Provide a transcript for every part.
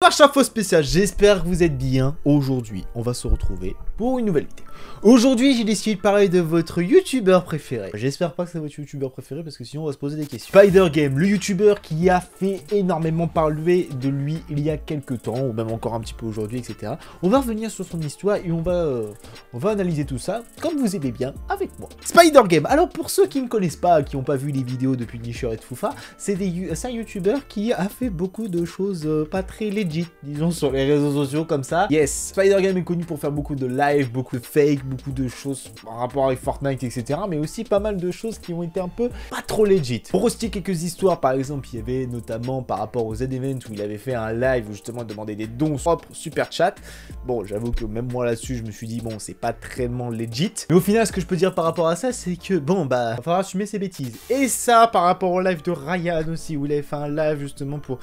Flash Info spécial, j'espère que vous êtes bien. Aujourd'hui, on va se retrouver pour une nouvelle vidéo. Aujourd'hui, j'ai décidé de parler de votre youtubeur préféré. J'espère pas que c'est votre youtubeur préféré parce que sinon on va se poser des questions. Spider Game, le youtubeur qui a fait énormément parler de lui il y a quelques temps, ou même encore un petit peu aujourd'hui, etc. On va revenir sur son histoire et on va analyser tout ça comme vous aimez bien avec moi. Spider Game, alors pour ceux qui ne connaissent pas, qui n'ont pas vu les vidéos de Punisher et de Foufa, c'est un youtubeur qui a fait beaucoup de choses pas très legit, disons, sur les réseaux sociaux comme ça. Yes, Spider Game est connu pour faire beaucoup de live, beaucoup de fake, beaucoup de choses en rapport avec Fortnite, etc. Mais aussi pas mal de choses qui ont été un peu pas trop legit. Pour restituer quelques histoires, par exemple, il y avait notamment par rapport au Z-Event où il avait fait un live où justement il demandait des dons propres, super chat. Bon, j'avoue que même moi là-dessus, je me suis dit, bon, c'est pas très legit. Mais au final, ce que je peux dire par rapport à ça, c'est que, bon, bah, va falloir assumer ses bêtises. Et ça, par rapport au live de Ryan aussi, où il avait fait un live justement pour...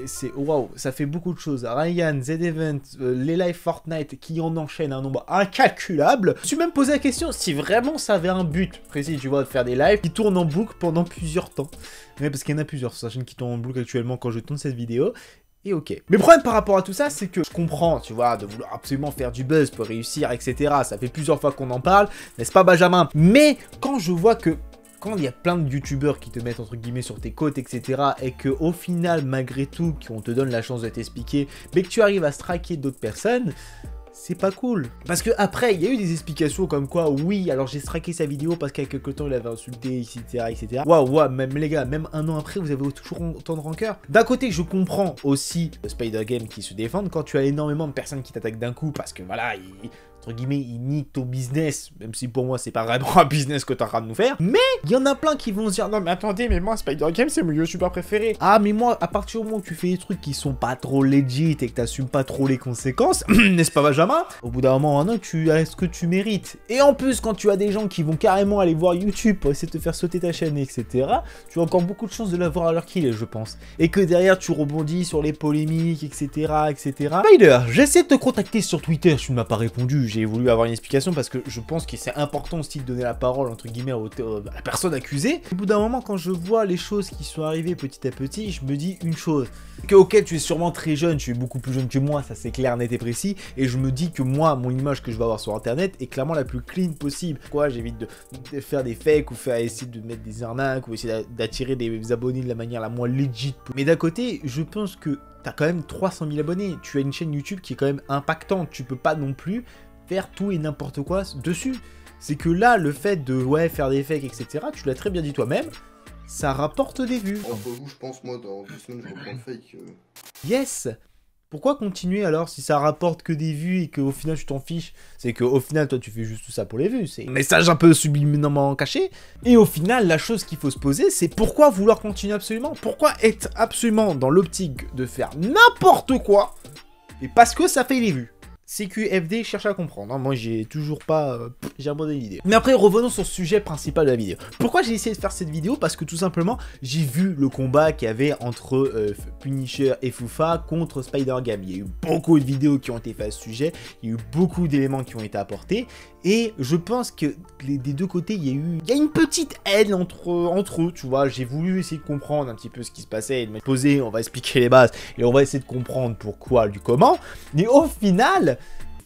C'est waouh, ça fait beaucoup de choses. Ryan, Z-Event, les lives Fortnite qui en enchaînent un nombre incalculable. Je me suis même posé la question si vraiment ça avait un but précis, tu vois, de faire des lives qui tournent en boucle pendant plusieurs temps. Mais parce qu'il y en a plusieurs sur la chaîne qui tournent en boucle actuellement quand je tourne cette vidéo. Et ok. Mais le problème par rapport à tout ça, c'est que je comprends, tu vois, de vouloir absolument faire du buzz pour réussir, etc. Ça fait plusieurs fois qu'on en parle, n'est-ce pas, Benjamin? Mais quand je vois que quand il y a plein de youtubeurs qui te mettent entre guillemets sur tes côtes, etc. et que au final, malgré tout, qu'on te donne la chance de t'expliquer, mais que tu arrives à striker d'autres personnes, c'est pas cool. Parce que après, il y a eu des explications comme quoi, oui, alors j'ai striké sa vidéo parce qu'il y a quelques temps, il avait insulté, etc., etc. Waouh, même les gars, même un an après, vous avez toujours autant de rancœur. D'un côté, je comprends aussi le Spider Game qui se défendent quand tu as énormément de personnes qui t'attaquent d'un coup parce que voilà, entre guillemets, il nique ton business, même si pour moi, c'est pas vraiment un business que t'es en train de nous faire. Mais il y en a plein qui vont se dire, non mais attendez, mais moi, Spider Game, c'est mon youtubeur préféré. Ah, mais moi, à partir du moment où tu fais des trucs qui sont pas trop legit et que t'assumes pas trop les conséquences, n'est-ce pas, Benjamin? Au bout d'un moment, tu as ce que tu mérites. Et en plus, quand tu as des gens qui vont carrément aller voir YouTube pour essayer de te faire sauter ta chaîne, etc., tu as encore beaucoup de chances de l'avoir à l'heure qu'il est, je pense. Et que derrière, tu rebondis sur les polémiques, etc., etc. Spider, j'essaie de te contacter sur Twitter, tu ne m'as pas répondu. J'ai voulu avoir une explication parce que je pense que c'est important aussi de donner la parole entre guillemets à la personne accusée. Au bout d'un moment, quand je vois les choses qui sont arrivées petit à petit, je me dis une chose, que ok, tu es sûrement très jeune, tu es beaucoup plus jeune que moi, ça c'est clair, net et précis, et je me dis que moi, mon image que je vais avoir sur internet est clairement la plus clean possible. Quoi, j'évite de faire des fakes ou essayer de mettre des arnaques ou essayer d'attirer des abonnés de la manière la moins legit. Mais d'un côté, je pense que t'as quand même 300 000 abonnés, tu as une chaîne YouTube qui est quand même impactante, tu peux pas non plus faire tout et n'importe quoi dessus. C'est que là, le fait de faire des fakes, etc., tu l'as très bien dit toi-même, ça rapporte des vues. Entre vous, je pense, moi, dans 2 semaines, je reprends le fake. Yes. Pourquoi continuer alors si ça rapporte que des vues et qu'au final tu t'en fiches? C'est qu'au final toi tu fais juste tout ça pour les vues, c'est un message un peu subliminalement caché. Et au final la chose qu'il faut se poser c'est pourquoi vouloir continuer absolument? Pourquoi être absolument dans l'optique de faire n'importe quoi? Et parce que ça fait les vues. CQFD cherche à comprendre, hein. Moi j'ai toujours pas... j'ai abandonné l'idée. Mais après revenons sur le sujet principal de la vidéo. Pourquoi j'ai essayé de faire cette vidéo? Parce que tout simplement j'ai vu le combat qu'il y avait entre Punisher et Foufa contre Spider Game. Il y a eu beaucoup de vidéos qui ont été faites à ce sujet, il y a eu beaucoup d'éléments qui ont été apportés. Et je pense que des deux côtés, il y a une petite haine entre eux, tu vois. J'ai voulu essayer de comprendre un petit peu ce qui se passait, et de me poser, on va expliquer les bases, et on va essayer de comprendre pourquoi, du comment. Mais au final,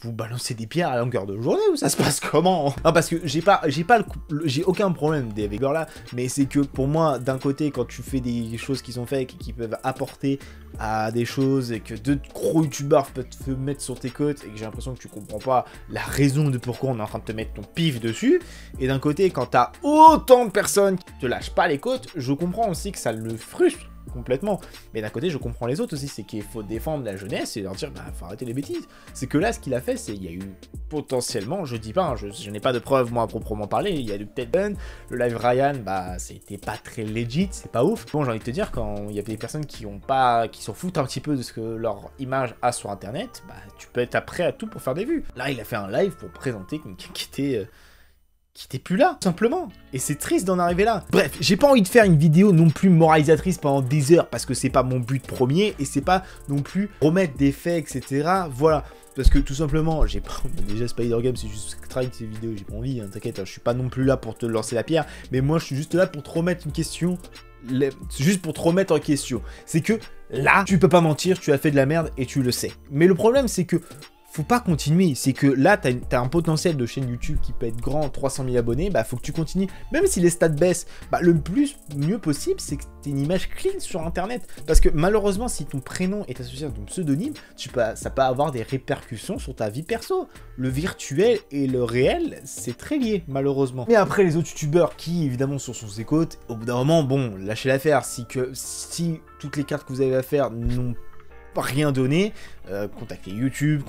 vous balancez des pierres à longueur de journée ou ça se passe comment? Non, parce que j'ai aucun problème avec là, mais c'est que pour moi, d'un côté, quand tu fais des choses qui sont fake et qui peuvent apporter à des choses et que deux gros youtubeurs peuvent te mettre sur tes côtes et que j'ai l'impression que tu comprends pas la raison de pourquoi on est en train de te mettre ton pif dessus, et d'un côté, quand t'as autant de personnes qui te lâchent pas les côtes, je comprends aussi que ça le frustre complètement. Mais d'un côté, je comprends les autres aussi, c'est qu'il faut défendre la jeunesse et leur dire, bah, faut arrêter les bêtises. C'est que là, ce qu'il a fait, c'est il y a eu potentiellement, je dis pas, hein, je n'ai pas de preuves, moi, à proprement parler, il y a eu peut-être le live Ryan, bah, c'était pas très legit, c'est pas ouf. Bon, j'ai envie de te dire, quand il y a des personnes qui s'en foutent un petit peu de ce que leur image a sur Internet, bah, tu peux être prêt à tout pour faire des vues. Là, il a fait un live pour présenter quelqu'un qui était plus là, tout simplement. Et c'est triste d'en arriver là. Bref, j'ai pas envie de faire une vidéo non plus moralisatrice pendant des heures, parce que c'est pas mon but premier, et c'est pas non plus remettre des faits, etc. Voilà. Parce que tout simplement, j'ai pas... Déjà Spider Game, c'est juste strike ces vidéos, j'ai pas envie, hein, t'inquiète, hein, je suis pas non plus là pour te lancer la pierre, mais moi je suis juste là pour te remettre une question. C'est juste pour te remettre en question. C'est que là, tu peux pas mentir, tu as fait de la merde et tu le sais. Mais le problème, c'est que faut pas continuer, c'est que là, t'as un potentiel de chaîne YouTube qui peut être grand, 300 000 abonnés, bah faut que tu continues. Même si les stats baissent, bah le mieux possible, c'est que t'aies une image clean sur Internet. Parce que malheureusement, si ton prénom est associé à ton pseudonyme, ça peut avoir des répercussions sur ta vie perso. Le virtuel et le réel, c'est très lié, malheureusement. Mais après, les autres youtubeurs qui, évidemment, sont sur ses côtes, au bout d'un moment, bon, lâchez l'affaire. Si toutes les cartes que vous avez à faire n'ont rien donné, contactez YouTube,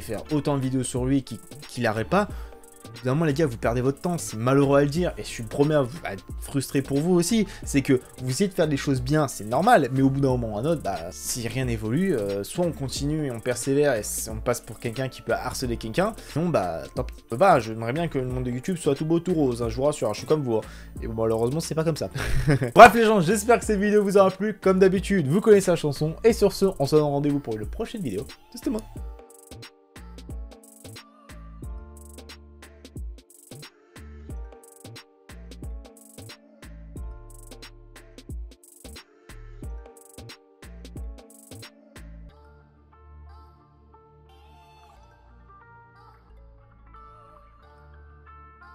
faire autant de vidéos sur lui qu'il n'arrête pas. Évidemment, les gars, vous perdez votre temps, c'est malheureux à le dire, et je suis le premier à être frustré pour vous aussi, c'est que vous essayez de faire des choses bien, c'est normal, mais au bout d'un moment ou un autre, bah, si rien n'évolue, soit on continue et on persévère, et on passe pour quelqu'un qui peut harceler quelqu'un, sinon, bah, tant pis, bah, j'aimerais bien que le monde de YouTube soit tout beau, tout rose, hein, je vous rassure, je suis comme vous, hein. Et bon, malheureusement, c'est pas comme ça. Bref, les gens, j'espère que cette vidéo vous aura plu, comme d'habitude, vous connaissez la chanson, et sur ce, on se donne rendez-vous pour une prochaine vidéo, c'était moi.